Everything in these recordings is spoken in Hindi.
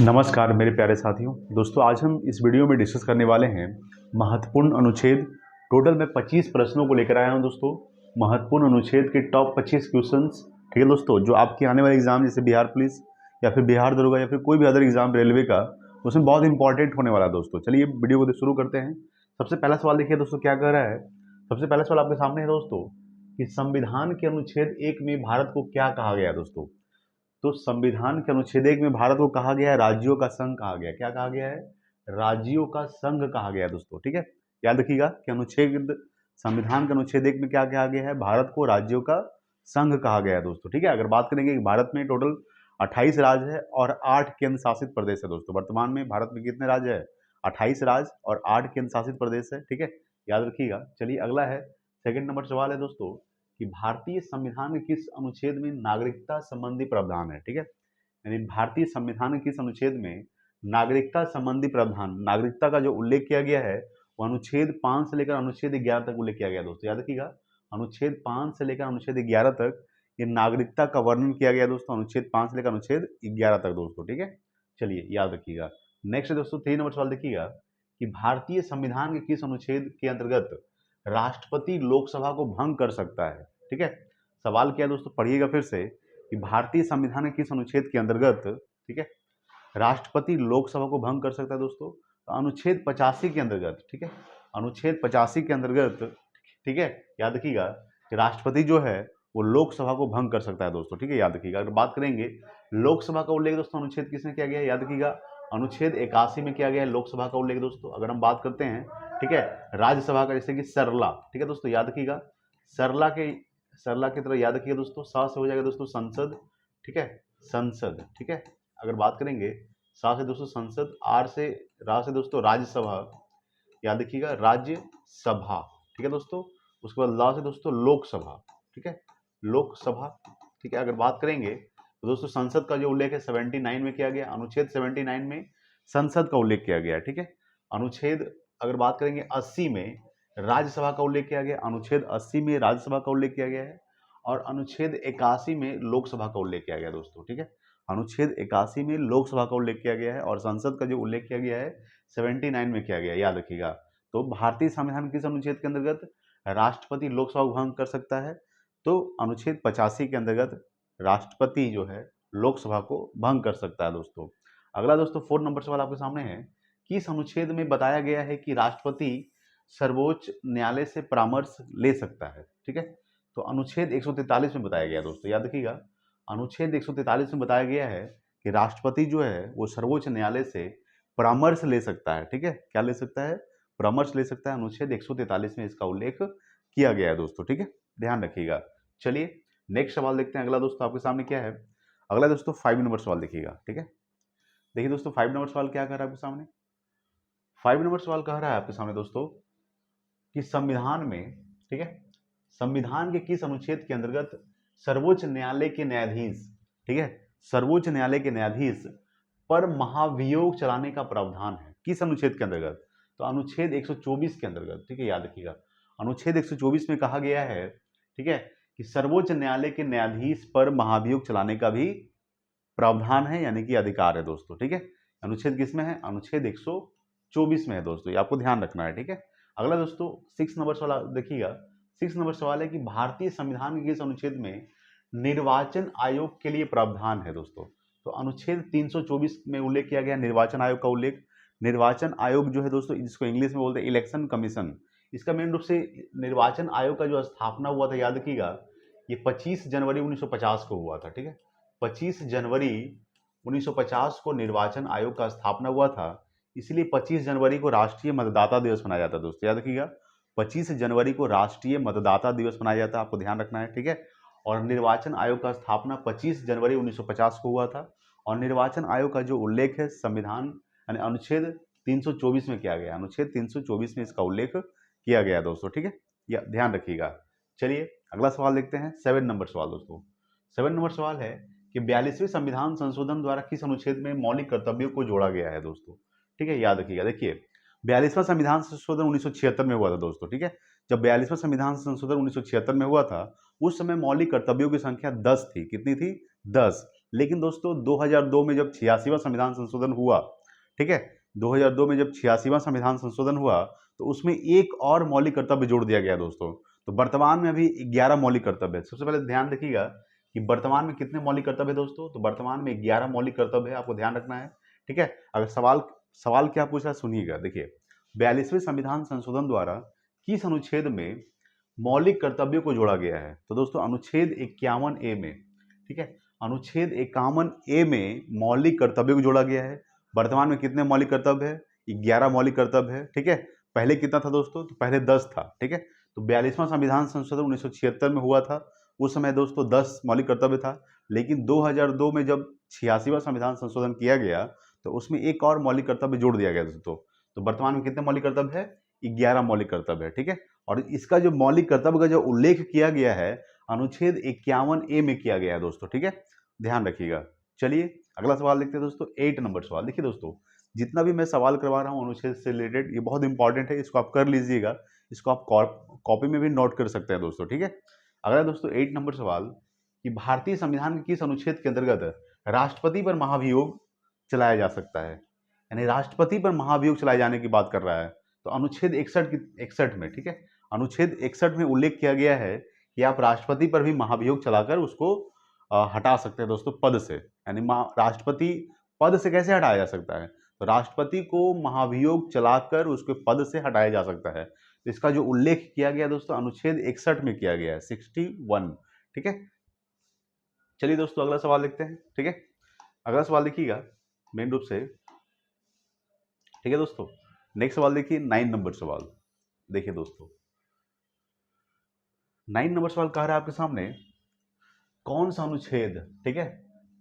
नमस्कार मेरे प्यारे साथियों। दोस्तों आज हम इस वीडियो में डिस्कस करने वाले हैं महत्वपूर्ण अनुच्छेद। टोटल मैं 25 प्रश्नों को लेकर आया हूं दोस्तों। महत्वपूर्ण अनुच्छेद के टॉप 25 क्वेश्चंस, ठीक है दोस्तों, जो आपके आने वाले एग्जाम जैसे बिहार पुलिस या फिर बिहार दरोगा या फिर कोई भी अदर एग्जाम रेलवे का, उसमें बहुत इंपॉर्टेंट होने वाला है दोस्तों। चलिए वीडियो को शुरू करते हैं। सबसे पहला सवाल देखिए दोस्तों क्या कह रहा है। सबसे पहला सवाल आपके सामने है दोस्तों कि संविधान के अनुच्छेद 1 में भारत को क्या कहा गया है दोस्तों। तो संविधान के अनुच्छेद 1 में भारत को कहा गया है राज्यों का संघ कहा गया है। क्या कहा गया है? राज्यों का संघ कहा गया है दोस्तों, ठीक है। याद रखिएगा कि अनुच्छेद संविधान के अनुच्छेद 1 में क्या कहा गया है? भारत को राज्यों का संघ कहा गया है दोस्तों, ठीक है। अगर बात करेंगे कि भारत में टोटल 28 राज्य है और 8 केंद्र शासित प्रदेश है दोस्तों। वर्तमान में भारत में कितने राज्य है? 28 राज्य और 8 केंद्र शासित प्रदेश है, ठीक है। याद रखिएगा। चलिए अगला है, सेकंड नंबर सवाल है दोस्तों कि भारतीय संविधान के किस अनुच्छेद में नागरिकता संबंधी प्रावधान है, ठीक है। यानी भारतीय संविधान के किस अनुच्छेद में नागरिकता संबंधी प्रावधान, नागरिकता का जो उल्लेख किया गया है वो अनुच्छेद 5 से लेकर अनुच्छेद 11 तक उल्लेख किया गया दोस्तों। याद रखिएगा, अनुच्छेद 5 से लेकर अनुच्छेद 11 तक ये नागरिकता का वर्णन किया गया दोस्तों। अनुच्छेद 5 से लेकर अनुच्छेद 11 तक दोस्तों, ठीक है। चलिए याद रखिएगा। नेक्स्ट दोस्तों 3 नंबर सवाल देखिएगा कि भारतीय संविधान के किस अनुच्छेद के अंतर्गत राष्ट्रपति लोकसभा को भंग कर सकता है, ठीक है। सवाल क्या है दोस्तों, पढ़िएगा फिर से कि भारतीय संविधान के किस अनुच्छेद के अंतर्गत, ठीक है, राष्ट्रपति लोकसभा को भंग कर सकता है दोस्तों। तो अनुच्छेद 85 के अंतर्गत, ठीक है, अनुच्छेद 85 के अंतर्गत, ठीक है। याद रखिएगा कि राष्ट्रपति जो है वो लोकसभा को भंग कर सकता है दोस्तों, ठीक है। याद रखिएगा। अगर बात करेंगे लोकसभा का उल्लेख दोस्तों अनुच्छेद किसमें किया गया है? याद रखिएगा, अनुच्छेद 81 में किया गया है लोकसभा का उल्लेख दोस्तों। अगर हम बात करते हैं, ठीक है, राज्यसभा का, जैसे कि सरला, ठीक है दोस्तों, याद रखिएगा। सरला की तरह याद रखिएगा दोस्तों, सा से हो जाएगा दोस्तों संसद, ठीक है, संसद, ठीक है। अगर बात करेंगे सा से दोस्तों संसद, आर से रा से दोस्तों राज्यसभा, याद रखिएगा राज्यसभा, ठीक है दोस्तों। उसके बाद ला से दोस्तों लोकसभा, ठीक है, लोकसभा, ठीक है। अगर बात करेंगे तो दोस्तों संसद का जो उल्लेख है 79 में किया गया, अनुच्छेद 79 में संसद का उल्लेख किया गया, ठीक है। अनुच्छेद अगर बात करेंगे 80 में राज्यसभा का उल्लेख किया गया, अनुच्छेद 80 में राज्यसभा का उल्लेख किया गया है और अनुच्छेद 81 में लोकसभा का उल्लेख किया गया दोस्तों, ठीक है। अनुच्छेद 81 में लोकसभा का उल्लेख किया गया है और संसद का जो उल्लेख किया गया है 79 में किया गया है, याद रखिएगा। तो भारतीय संविधान किस अनुच्छेद के अंतर्गत राष्ट्रपति लोकसभा को भंग कर सकता है? तो अनुच्छेद 85 के अंतर्गत राष्ट्रपति जो है लोकसभा को भंग कर सकता है दोस्तों। अगला दोस्तों 4 नंबर सवाल आपके सामने है कि इस अनुच्छेद में बताया गया है कि राष्ट्रपति सर्वोच्च न्यायालय से परामर्श ले सकता है, ठीक है। तो अनुच्छेद 143 में बताया गया दोस्तों, याद रखिएगा। अनुच्छेद 143 में बताया गया है कि राष्ट्रपति जो है वो सर्वोच्च न्यायालय से परामर्श ले सकता है, ठीक है। क्या ले सकता है? परामर्श ले सकता है। अनुच्छेद 143 में इसका उल्लेख किया गया है दोस्तों, ठीक है, ध्यान रखिएगा। चलिए नेक्स्ट सवाल देखते हैं। अगला दोस्तों आपके सामने क्या है? अगला दोस्तों 5 नंबर सवाल देखिएगा, ठीक है। देखिए दोस्तों 5 नंबर सवाल क्या कर रहा है आपके सामने? 5 नंबर सवाल कह रहा है आपके सामने दोस्तों कि संविधान में, ठीक है, संविधान के किस अनुच्छेद के अंतर्गत सर्वोच्च न्यायालय के न्यायाधीश, ठीक है, सर्वोच्च न्यायालय के न्यायाधीश पर महाभियोग चलाने का प्रावधान है? किस अनुच्छेद के अंतर्गत? तो अनुच्छेद 124 के अंतर्गत, ठीक है। याद रखिएगा, अनुच्छेद 124 में कहा गया है, ठीक है, कि सर्वोच्च न्यायालय के न्यायाधीश पर महाभियोग चलाने का भी प्रावधान है, यानी कि अधिकार है दोस्तों, ठीक है। अनुच्छेद किसमें है? अनुच्छेद 124 में है दोस्तों, ये आपको ध्यान रखना है, ठीक है। अगला दोस्तों 6 नंबर सवाल देखिएगा। 6 नंबर सवाल है कि भारतीय संविधान के किस अनुच्छेद में निर्वाचन आयोग के लिए प्रावधान है दोस्तों। तो अनुच्छेद 324 में उल्लेख किया गया निर्वाचन आयोग का उल्लेख। निर्वाचन आयोग जो है दोस्तों, जिसको इंग्लिश में बोलते हैं इलेक्शन कमीशन, इसका मेन रूप से निर्वाचन आयोग का जो स्थापना हुआ था, याद रखिएगा, ये 25 जनवरी 1950 को हुआ था, ठीक है। 25 जनवरी 1950 को निर्वाचन आयोग का स्थापना हुआ था, इसलिए 25 जनवरी को राष्ट्रीय मतदाता दिवस मनाया जाता है दोस्तों। याद रखिएगा, 25 जनवरी को राष्ट्रीय मतदाता दिवस मनाया जाता है, आपको ध्यान रखना है, ठीक है। और निर्वाचन आयोग का स्थापना 25 जनवरी 1950 को हुआ था और निर्वाचन आयोग का जो उल्लेख है संविधान यानी अनुच्छेद 324 में किया गया, अनुच्छेद 324 में इसका उल्लेख किया गया दोस्तों, ठीक है, या ध्यान रखिएगा। चलिए अगला सवाल देखते हैं, 7 नंबर सवाल दोस्तों। 7 नंबर सवाल है कि 42वें संविधान संशोधन द्वारा किस अनुच्छेद में मौलिक कर्तव्यों को जोड़ा गया है दोस्तों, ठीक है। याद रखिएगा, देखिए 42वां संविधान संशोधन 1976 में हुआ था दोस्तों, ठीक है। जब 42वां संविधान संशोधन 1976 में हुआ था, उस समय मौलिक कर्तव्यों की संख्या 10 थी। कितनी थी? 10। लेकिन दोस्तों 2002 में जब 86वां संविधान संशोधन हुआ, ठीक है, 2002 में जब 86वां संविधान संशोधन हुआ तो उसमें एक और मौलिक कर्तव्य जोड़ दिया गया दोस्तों। तो वर्तमान में अभी 11 मौलिक कर्तव्य है। सबसे पहले ध्यान रखिएगा कि वर्तमान में कितने मौलिक कर्तव्य है दोस्तों, तो वर्तमान में 11 मौलिक कर्तव्य है, आपको ध्यान रखना है, ठीक है। अगर सवाल सवाल क्या पूछ रहा है सुनिएगा, देखिए 42वें संविधान संशोधन द्वारा किस अनुच्छेद में मौलिक कर्तव्यों को जोड़ा गया है, तो दोस्तों अनुच्छेद 51A में, ठीक है, अनुच्छेद 51A में मौलिक कर्तव्यों को जोड़ा गया है। वर्तमान में कितने मौलिक कर्तव्य है, 11 मौलिक कर्तव्य है, ठीक है। पहले कितना था दोस्तों, तो पहले 10 था, ठीक है। तो 42वां संविधान संशोधन 1976 में हुआ था, उस समय दोस्तों 10 मौलिक कर्तव्य था, लेकिन 2002 में जब 86वां संविधान संशोधन किया गया तो उसमें एक और मौलिक कर्तव्य जोड़ दिया गया दोस्तों। तो वर्तमान में कितने मौलिक कर्तव्य है, 11 मौलिक कर्तव्य है, ठीक है। और इसका जो मौलिक कर्तव्य का जो उल्लेख किया गया है अनुच्छेद 51A में किया गया है दोस्तों, ठीक है, ध्यान रखिएगा। चलिए अगला सवाल देखते हैं दोस्तों, 8 नंबर सवाल। देखिए दोस्तों जितना भी मैं सवाल करवा रहा हूँ अनुच्छेद से रिलेटेड ये बहुत इंपॉर्टेंट है, इसको आप कर लीजिएगा, इसको आप कॉपी में भी नोट कर सकते हैं दोस्तों, ठीक है। अगला दोस्तों 8 नंबर सवाल कि भारतीय संविधान के किस अनुच्छेद के अंतर्गत राष्ट्रपति पर महाभियोग चलाया जा सकता है, यानी राष्ट्रपति पर महाभियोग चलाए जाने की बात कर रहा है। तो अनुच्छेद 61 में, ठीक है, अनुच्छेद 61 में उल्लेख किया गया है कि आप राष्ट्रपति पर भी महाभियोग चलाकर उसको हटा सकते हैं दोस्तों पद से, यानी राष्ट्रपति पद से कैसे हटाया जा सकता है, तो राष्ट्रपति को महाभियोग चलाकर उसके पद से हटाया जा सकता है। तो इसका जो उल्लेख किया गया दोस्तों अनुच्छेद 61 में किया गया है, 61, ठीक है। चलिए दोस्तों अगला सवाल देखते हैं, ठीक है। अगला सवाल देखिएगा मेन रूप से, ठीक है दोस्तों। नेक्स्ट सवाल देखिए 9 नंबर सवाल। देखिए दोस्तों 9 नंबर सवाल कह रहा है आपके सामने कौन सा अनुच्छेद, ठीक है,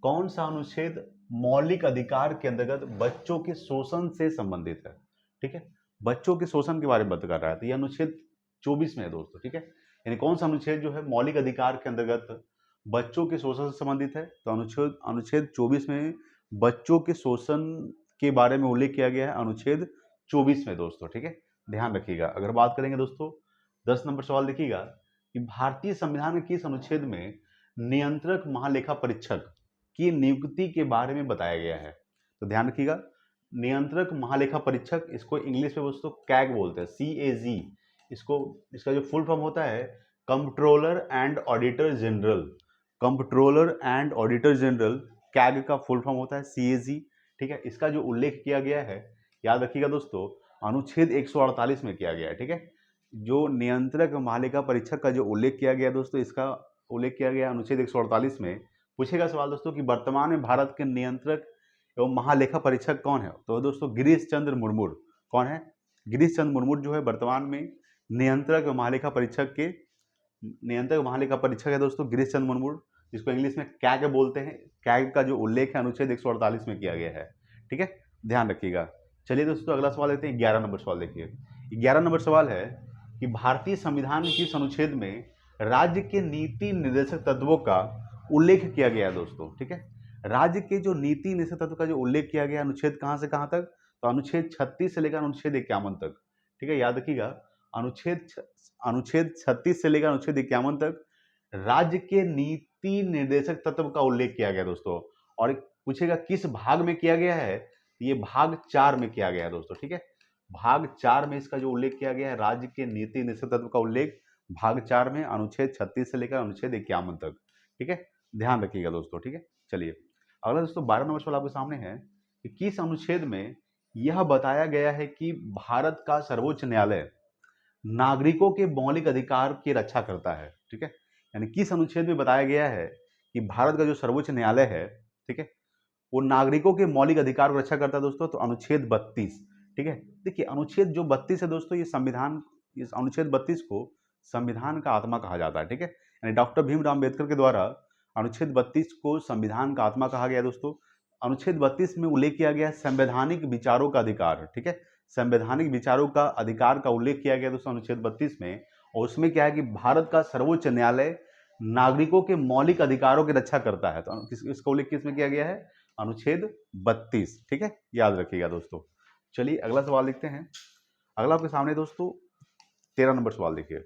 कौन सा अनुच्छेद मौलिक अधिकार के अंतर्गत बच्चों के शोषण से संबंधित है, ठीक है, बच्चों के शोषण के बारे में बात कर रहा है। तो ये अनुच्छेद 24 में है दोस्तों, ठीक है, यानी कौन सा अनुच्छेद जो है मौलिक अधिकार के अंतर्गत बच्चों के शोषण से संबंधित है, तो अनुच्छेद अनुच्छेद 24 में बच्चों के शोषण के बारे में उल्लेख किया गया है, अनुच्छेद 24 में दोस्तों, ठीक है, ध्यान रखिएगा। अगर बात करेंगे दोस्तों 10 नंबर सवाल देखिएगा कि भारतीय संविधान के किस अनुच्छेद में नियंत्रक महालेखा परीक्षक की नियुक्ति के बारे में बताया गया है, तो ध्यान रखिएगा नियंत्रक महालेखा परीक्षक, इसको इंग्लिश में दोस्तों कैग बोलते हैं, CAG, इसको इसका जो फुल फॉर्म होता है comptroller and auditor general, comptroller and auditor general, CAG का फुल फॉर्म होता है CAG, ठीक है। इसका जो उल्लेख किया गया है याद रखिएगा दोस्तों अनुच्छेद 148 में किया गया है, ठीक है। जो नियंत्रक महालेखा परीक्षक का जो उल्लेख किया गया दोस्तों, इसका उल्लेख किया गया अनुच्छेद 148 में। पूछेगा सवाल दोस्तों कि वर्तमान में भारत के नियंत्रक एवं महालेखा परीक्षक कौन है, तो दोस्तों गिरीश चंद्र मुर्मू। कौन है, गिरीश चंद्र मुर्मू जो है वर्तमान में नियंत्रक एवं महालेखा परीक्षक के नियंत्रक महालेखा परीक्षक है दोस्तों, गिरीश चंद्र मुर्मू, जिसको इंग्लिश में कैग बोलते हैं। कैग का जो उल्लेख है अनुच्छेद 148 में किया गया है, ठीक है, ध्यान रखिएगा। चलिए दोस्तों अगला सवाल लेते हैं, 11 नंबर सवाल देखिए। 11 नंबर सवाल है कि भारतीय संविधान के किस अनुच्छेद में राज्य के नीति निर्देशक तत्वों का उल्लेख किया गया है दोस्तों, ठीक है। राज्य के जो नीति निर्देशक तत्व का जो उल्लेख किया गया अनुच्छेद कहां से कहां तक, तो अनुच्छेद 36 से लेकर अनुच्छेद 51 तक, ठीक है, याद रखिएगा अनुच्छेद 36 से लेकर अनुच्छेद 51 तक राज्य के नीति निर्देशक तत्व का उल्लेख किया गया दोस्तों। और पूछेगा किस भाग में किया गया है, ये भाग 4 में किया गया है दोस्तों, ठीक है, भाग 4 में इसका जो उल्लेख किया गया है राज्य के नीति निर्देशक तत्व का उल्लेख भाग 4 में अनुच्छेद 36 से लेकर अनुच्छेद 51 तक, ठीक है, ध्यान रखिएगा दोस्तों, ठीक है। चलिए अगला दोस्तों 12 नंबर सवाल आपके सामने है कि किस अनुच्छेद में यह बताया गया है कि भारत का सर्वोच्च न्यायालय नागरिकों के मौलिक अधिकार की रक्षा करता है, ठीक है, यानी किस अनुच्छेद में बताया गया है कि भारत का जो सर्वोच्च न्यायालय है, ठीक है, वो नागरिकों के मौलिक अधिकार की रक्षा करता है दोस्तों, तो अनुच्छेद 32, ठीक है। देखिए अनुच्छेद जो 32 है दोस्तों, ये संविधान, इस अनुच्छेद 32 को संविधान का आत्मा कहा जाता है, ठीक है, यानी डॉक्टर भीमराव अम्बेडकर के द्वारा अनुच्छेद 32 को संविधान का आत्मा कहा गया दोस्तों। अनुच्छेद 32 में उल्लेख किया गया संवैधानिक विचारों का अधिकार, ठीक है, संवैधानिक विचारों का अधिकार का उल्लेख किया गया दोस्तों अनुच्छेद 32 में। और उसमें क्या है कि भारत का सर्वोच्च न्यायालय नागरिकों के मौलिक अधिकारों की रक्षा करता है, तो इसका उल्लेख किसमें किया गया है, अनुच्छेद 32, ठीक है, याद रखिएगा दोस्तों। चलिए अगला सवाल देखते हैं। अगला आपके सामने दोस्तों 13 नंबर सवाल देखिए,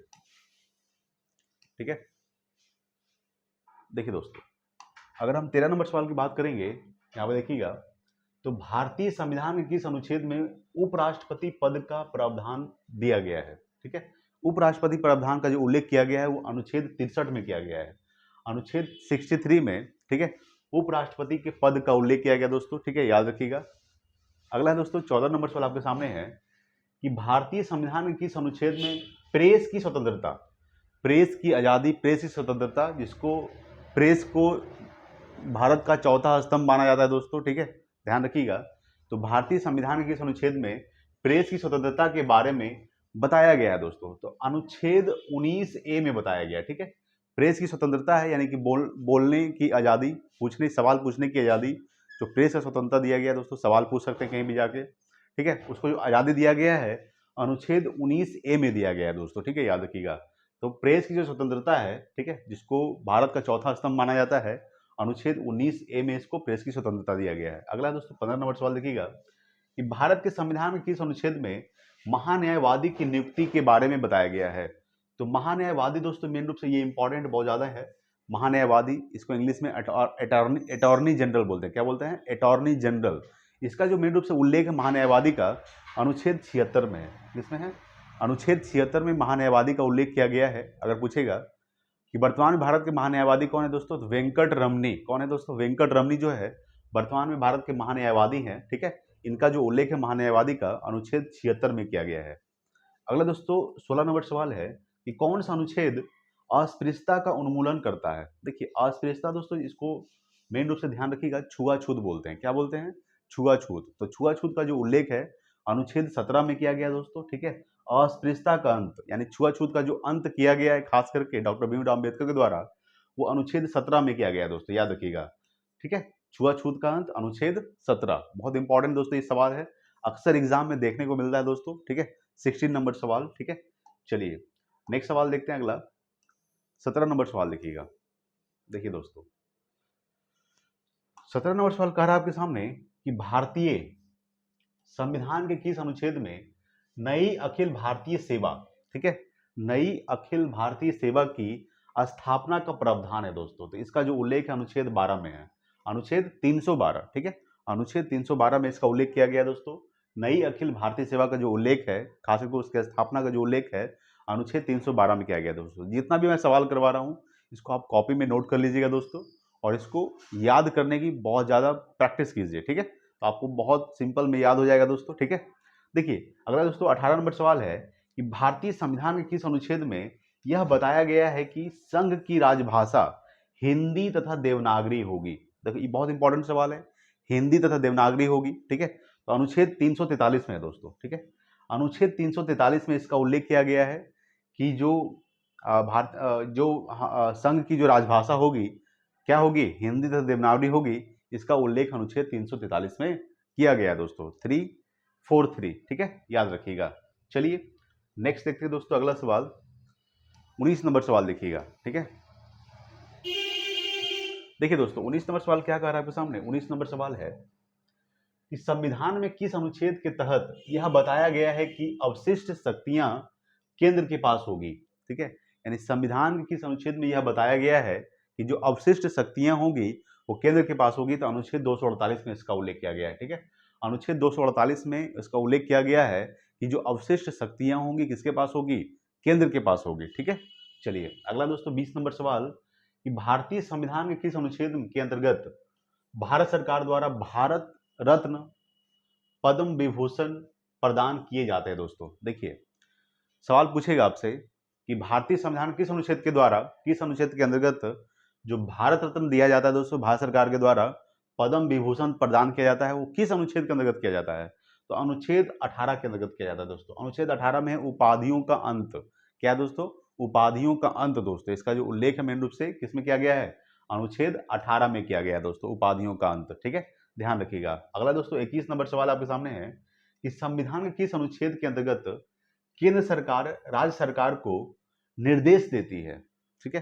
ठीक है। देखिए दोस्तों अगर हम 13 नंबर सवाल की बात करेंगे, यहाँ पर देखिएगा, तो भारतीय संविधान के किस अनुच्छेद में उपराष्ट्रपति पद का प्रावधान दिया गया है? ठीक है, उपराष्ट्रपति प्रावधान का जो उल्लेख किया गया है वो अनुच्छेद 63 में किया गया है। अनुच्छेद 63 में, ठीक है, उपराष्ट्रपति के पद का उल्लेख किया गया दोस्तों, ठीक है, याद रखिएगा। अगला है दोस्तों 14 नंबर सवाल आपके सामने है कि भारतीय संविधान के किस अनुच्छेद में प्रेस की स्वतंत्रता, प्रेस की आज़ादी, प्रेस की स्वतंत्रता, जिसको प्रेस को भारत का चौथा स्तंभ माना जाता है दोस्तों, ठीक है, ध्यान रखिएगा। तो भारतीय संविधान के किस अनुच्छेद में प्रेस की स्वतंत्रता के बारे में बताया गया है दोस्तों? तो अनुच्छेद 19A में बताया गया है, ठीक है। प्रेस की स्वतंत्रता है यानी कि बोलने की आज़ादी, पूछने सवाल पूछने की आज़ादी, जो प्रेस का स्वतंत्रता दिया गया है दोस्तों, सवाल पूछ सकते हैं कहीं भी जाके, ठीक है, उसको जो आज़ादी दिया गया है अनुच्छेद 19A में दिया गया है दोस्तों, ठीक है, याद रखिएगा। तो प्रेस की जो स्वतंत्रता है, ठीक है, जिसको भारत का चौथा स्तंभ माना जाता है, अनुच्छेद 19A में इसको प्रेस की स्वतंत्रता दिया गया है। अगला दोस्तों 15 नंबर सवाल देखिएगा कि भारत के संविधान के किस अनुच्छेद में महान्यायवादी की नियुक्ति के बारे में बताया गया है? तो महान्यायवादी दोस्तों मेन रूप से ये इंपॉर्टेंट बहुत ज्यादा है। महान्यायवादी, इसको इंग्लिश में अटॉर्नी जनरल बोलते हैं। क्या बोलते हैं? Attorney general. इसका जो मेन रूप से उल्लेख है महान्यायवादी का अनुच्छेद 76 में है। किसमें है? अनुच्छेद 76 में महान्यायवादी का उल्लेख किया गया है। अगर पूछेगा कि वर्तमान में भारत के महान्यायवादी कौन है दोस्तों, तो वेंकट रमनी। कौन है दोस्तों? वेंकट रमनी जो है वर्तमान में भारत के महान्यायवादी हैं, ठीक है। इनका जो उल्लेख है महान्यायवादी का अनुच्छेद 76 में किया गया है। अगला दोस्तों 16 नंबर सवाल है कि कौन सा अनुच्छेद अस्पृश्यता का उन्मूलन करता है? देखिए अस्पृश्यता दोस्तों, इसको मेन रूप से ध्यान रखिएगा, छुआछूत बोलते हैं। क्या बोलते हैं? छुआछूत। तो छुआछूत का जो उल्लेख है अनुच्छेद 17 में किया गया दोस्तों, ठीक है। अस्पृश्यता का अंत यानी छुआछूत का जो अंत किया गया है खास करके डॉक्टर भीमराव अम्बेडकर के द्वारा, वो अनुच्छेद 17 में किया गया है दोस्तों, याद रखिएगा, ठीक है। छुआछूत का अंत अनुच्छेद 17, बहुत इंपॉर्टेंट दोस्तों ये सवाल है, अक्सर एग्जाम में देखने को मिलता है दोस्तों, ठीक है। 16 नंबर सवाल, ठीक है। चलिए नेक्स्ट सवाल देखते हैं। अगला 17 नंबर सवाल देखिएगा। देखिए दोस्तों 17 नंबर सवाल कह रहा है आपके सामने कि भारतीय संविधान के किस अनुच्छेद में नई अखिल भारतीय सेवा, ठीक है, नई अखिल भारतीय सेवा की स्थापना का प्रावधान है दोस्तों? तो इसका जो उल्लेख है अनुच्छेद 12 में है, अनुच्छेद 312, ठीक है। अनुच्छेद 312 में इसका उल्लेख किया गया दोस्तों। नई अखिल भारतीय सेवा का जो उल्लेख है, खासकर उसके स्थापना का जो उल्लेख है अनुच्छेद 312 में किया गया दोस्तों। जितना भी मैं सवाल करवा रहा हूँ इसको आप कॉपी में नोट कर लीजिएगा दोस्तों, और इसको याद करने की बहुत ज़्यादा प्रैक्टिस कीजिए, ठीक है। तो आपको बहुत सिंपल में याद हो जाएगा दोस्तों, ठीक है। देखिए अगला दोस्तों 18 नंबर सवाल है कि भारतीय संविधान के किस अनुच्छेद में यह बताया गया है कि संघ की राजभाषा हिंदी तथा देवनागरी होगी? देखिए ये बहुत इंपॉर्टेंट सवाल है, हिंदी तथा देवनागरी होगी, ठीक है। तो अनुच्छेद 343 में है दोस्तों, ठीक है। अनुच्छेद 343 में इसका उल्लेख किया गया है कि जो संघ की जो राजभाषा होगी क्या होगी? हिंदी तथा देवनागरी होगी। इसका उल्लेख अनुच्छेद 343 में किया गया दोस्तों, 343, ठीक है, याद रखिएगा। चलिए नेक्स्ट देखते हैं दोस्तों अगला सवाल, 19 नंबर सवाल देखिएगा, ठीक है। देखिए दोस्तों 19 नंबर सवाल क्या कह रहा है आपके सामने? 19 नंबर सवाल है कि संविधान में किस अनुच्छेद के तहत यह बताया गया है कि अवशिष्ट शक्तियां केंद्र के पास होगी? ठीक है, यानी संविधान के किस अनुच्छेद में यह बताया गया है कि जो अवशिष्ट शक्तियां होंगी वो केंद्र के पास होगी? तो अनुच्छेद 248 में इसका उल्लेख किया गया है, ठीक है। अनुच्छेद 248 में इसका उल्लेख किया गया है कि जो अवशिष्ट शक्तियां होंगी किसके पास होगी? केंद्र के पास होगी, ठीक है। चलिए अगला दोस्तों 20 नंबर सवाल कि भारतीय संविधान के किस अनुच्छेद के अंतर्गत भारत सरकार द्वारा भारत रत्न, पद्म विभूषण प्रदान किए जाते हैं दोस्तों? देखिए सवाल पूछेगा आपसे कि भारतीय संविधान किस अनुच्छेद के द्वारा, किस अनुच्छेद के अंतर्गत जो भारत रत्न दिया जाता है दोस्तों भारत सरकार के द्वारा, पद्म विभूषण प्रदान किया जाता है, वो किस अनुच्छेद के अंतर्गत किया जाता है? तो अनुच्छेद 18 के अंतर्गत किया जाता है दोस्तों। अनुच्छेद 18 में है उपाधियों का अंत। क्या दोस्तों? उपाधियों का अंत दोस्तों। इसका जो उल्लेख है मेन रूप से किसमें किया गया है? अनुच्छेद 18 में किया गया है दोस्तों, उपाधियों का अंत, ठीक है, ध्यान रखिएगा। अगला दोस्तों 21 नंबर सवाल आपके सामने है कि संविधान के किस अनुच्छेद के अंतर्गत केंद्र सरकार राज्य सरकार को निर्देश देती है? ठीक है,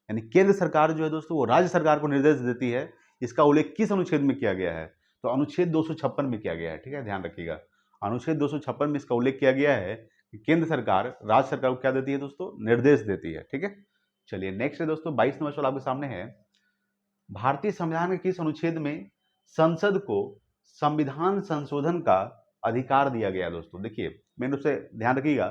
यानी केंद्र सरकार जो है दोस्तों वो राज्य सरकार को निर्देश देती है। इसका उल्लेख किस अनुच्छेद में किया गया है? तो अनुच्छेद 256 में किया गया है, ठीक है, ध्यान रखिएगा। अनुच्छेद 256 में इसका उल्लेख किया गया है कि केंद्र सरकार राज्य सरकार को क्या देती है दोस्तों? निर्देश देती है, ठीक है। चलिए नेक्स्ट है दोस्तों 22 नंबर सवाल आपके सामने है भारतीय संविधान के किस अनुच्छेद में संसद को संविधान संशोधन का अधिकार दिया गया है दोस्तों? देखिए मेन रूप से ध्यान रखिएगा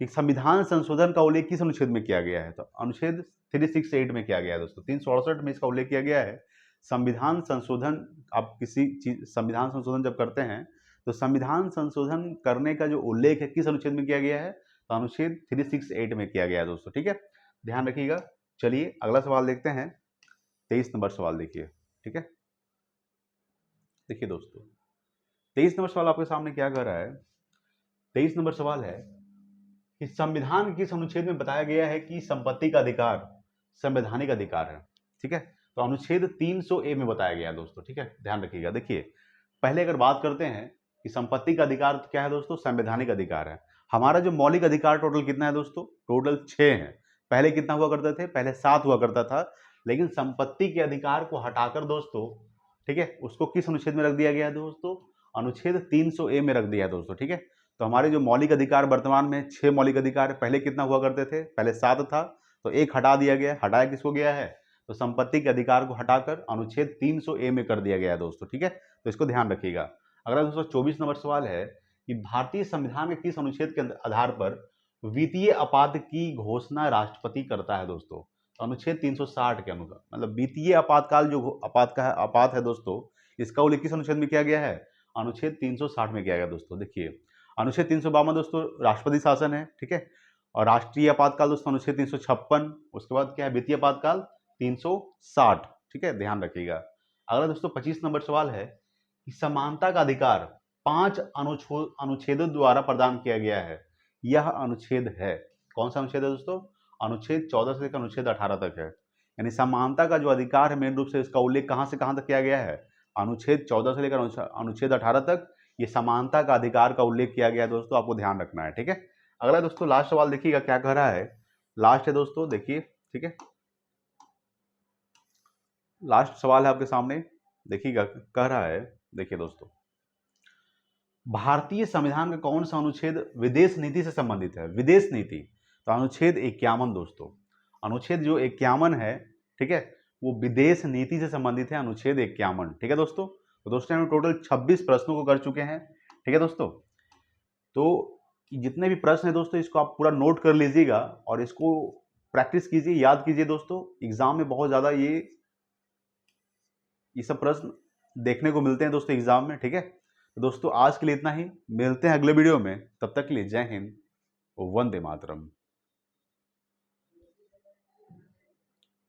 कि संविधान संशोधन का उल्लेख किस अनुच्छेद में किया गया है? तो अनुच्छेद 368 में किया गया है दोस्तों। 368 में इसका उल्लेख किया गया है। संविधान संशोधन, आप किसी चीज संविधान संशोधन जब करते हैं तो संविधान संशोधन करने का जो उल्लेख है किस अनुच्छेद में किया गया है? तो अनुच्छेद 368 में किया गया है दोस्तों। ठीक है, ध्यान रखिएगा। चलिए अगला सवाल देखते हैं। 23 नंबर सवाल देखिए। ठीक है, देखिए दोस्तों 23 नंबर सवाल आपके सामने क्या कह रहा है? 23 नंबर सवाल है कि संविधान किस अनुच्छेद में बताया गया है कि संपत्ति का अधिकार संवैधानिक अधिकार है? ठीक है, तो अनुच्छेद 300 ए में बताया गया है दोस्तों। ठीक है, ध्यान रखिएगा। देखिए पहले अगर बात करते हैं कि संपत्ति का अधिकार क्या है दोस्तों? संवैधानिक अधिकार है। हमारा जो मौलिक अधिकार टोटल कितना है दोस्तों? टोटल 6 है। पहले कितना हुआ करते थे? पहले 7 हुआ करता था, लेकिन संपत्ति के अधिकार को हटाकर दोस्तों, ठीक है, उसको किस अनुच्छेद में रख दिया गया है दोस्तों? अनुच्छेद 300 ए में रख दिया है दोस्तों। ठीक है, तो हमारे जो मौलिक अधिकार वर्तमान में 6 मौलिक अधिकार है। पहले कितना हुआ करते थे? पहले 7 था, तो एक हटा दिया गया। हटाया किसको गया है? तो संपत्ति के अधिकार को हटाकर अनुच्छेद 300 ए में कर दिया गया है दोस्तों। ठीक है, तो इसको ध्यान रखिएगा। अगला दोस्तों 24 नंबर सवाल है कि भारतीय संविधान के किस अनुच्छेद के आधार पर वित्तीय आपात की घोषणा राष्ट्रपति करता है दोस्तों? तो अनुच्छेद 360 के अनुसार, मतलब वित्तीय आपातकाल जो आपात है दोस्तों, इसका उल्लेख किस अनुच्छेद में किया गया है? अनुच्छेद 360 में किया गया दोस्तों। देखिए अनुच्छेद 352 दोस्तों राष्ट्रपति शासन है। ठीक है, और राष्ट्रीय आपातकाल दोस्तों अनुच्छेद 356। उसके बाद क्या है? वित्तीय आपातकाल 360। ठीक है, ध्यान रखिएगा। अगला दोस्तों 25 नंबर सवाल है कि समानता का अधिकार 5 अनुच्छेदों द्वारा प्रदान किया गया है। यह अनुच्छेद है, कौन सा अनुच्छेद है दोस्तों? अनुच्छेद 14 से लेकर अनुच्छेद 18 तक है। यानी समानता का जो अधिकार है मेन रूप से इसका उल्लेख कहां से कहां तक किया गया है? अनुच्छेद 14 से लेकर अनुच्छेद 18 तक ये समानता का अधिकार का उल्लेख किया गया है दोस्तों, आपको ध्यान रखना है। ठीक है, अगला दोस्तों लास्ट सवाल देखिएगा क्या कह रहा है। लास्ट है दोस्तों, देखिए। ठीक है, लास्ट सवाल है आपके सामने, देखिएगा कह रहा है। देखिए दोस्तों, भारतीय संविधान का कौन सा अनुच्छेद विदेश नीति से संबंधित है? विदेश नीति, तो अनुच्छेद 51 दोस्तों। अनुच्छेद जो 51 है, ठीक है, वो विदेश नीति से संबंधित है, अनुच्छेद 51। ठीक है दोस्तों, तो दोस्तों हम टोटल 26 प्रश्नों को कर चुके हैं। ठीक है दोस्तों, तो जितने भी प्रश्न है दोस्तों इसको आप पूरा नोट कर लीजिएगा और इसको प्रैक्टिस कीजिए, याद कीजिए दोस्तों। एग्जाम में बहुत ज़्यादा ये सब प्रश्न देखने को मिलते हैं दोस्तों एग्जाम में। ठीक है, तो दोस्तों आज के लिए इतना ही, मिलते हैं अगले वीडियो में। तब तक के लिए जय हिंद, वंदे मातरम।